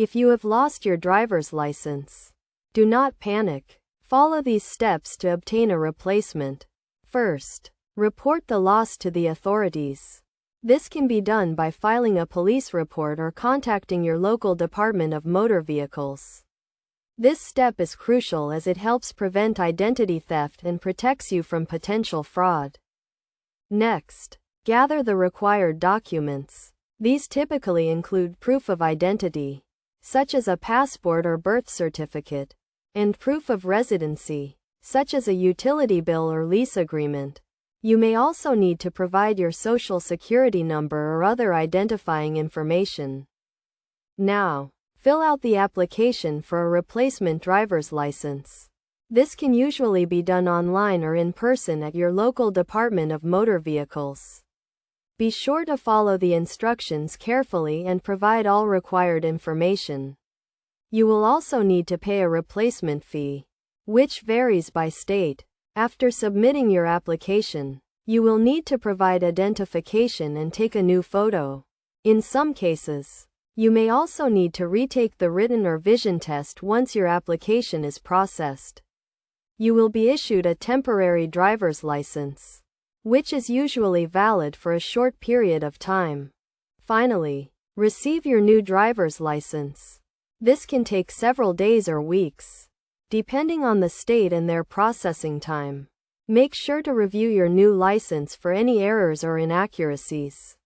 If you have lost your driver's license, do not panic. Follow these steps to obtain a replacement. First, report the loss to the authorities. This can be done by filing a police report or contacting your local Department of Motor Vehicles. This step is crucial as it helps prevent identity theft and protects you from potential fraud. Next, gather the required documents. These typically include proof of identity, such as a passport or birth certificate, and proof of residency, such as a utility bill or lease agreement. You may also need to provide your social security number or other identifying information. Now, fill out the application for a replacement driver's license. This can usually be done online or in person at your local Department of Motor Vehicles. Be sure to follow the instructions carefully and provide all required information. You will also need to pay a replacement fee, which varies by state. After submitting your application, you will need to provide identification and take a new photo. In some cases, you may also need to retake the written or vision test once your application is processed. You will be issued a temporary driver's license, which is usually valid for a short period of time. Finally, receive your new driver's license. This can take several days or weeks, depending on the state and their processing time. Make sure to review your new license for any errors or inaccuracies.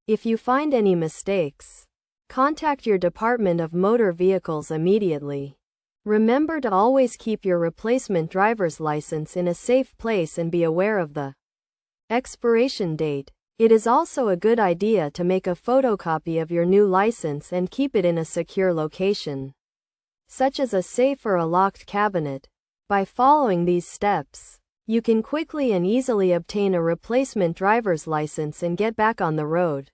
If you find any mistakes, contact your Department of Motor Vehicles immediately. Remember to always keep your replacement driver's license in a safe place and be aware of the expiration date. It is also a good idea to make a photocopy of your new license and keep it in a secure location, such as a safe or a locked cabinet. By following these steps, you can quickly and easily obtain a replacement driver's license and get back on the road.